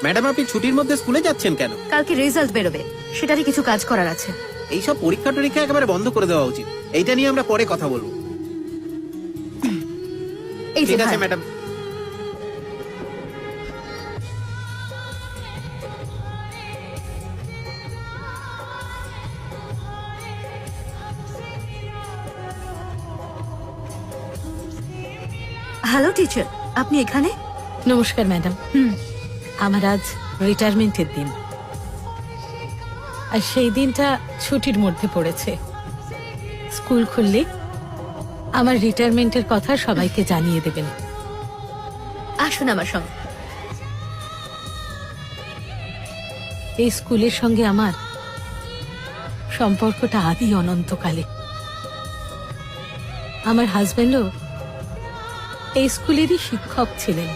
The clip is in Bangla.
ম্যাডাম, আপনি ছুটির মধ্যে স্কুলে যাচ্ছেন কেন? কালকে রেজাল্ট বেরোবে, সেটারই কিছু কাজ করার আছে। এইসব পরীক্ষা টরীক্ষা একেবারে বন্ধ করে দেওয়া উচিত। এইটা নিয়ে আমরা পরে কথা বলবো। এই যে ঠিক আছে ভাই, ম্যাডাম। হ্যালো টিচার, আপনি এখানে? নমস্কার ম্যাডাম। আমার আজ রিটায়ারমেন্টের দিন, আর সেই দিনটা ছুটির মধ্যে পড়েছে। স্কুল খুললে আমার রিটায়ারমেন্টের কথা সবাইকে জানিয়ে দেবেন। আসুন আমার সঙ্গে। এই স্কুলের সঙ্গে আমার সম্পর্কটা আদি অনন্তকালে। আমার হাজবেন্ডও এই স্কুলেরই শিক্ষক ছিলেন।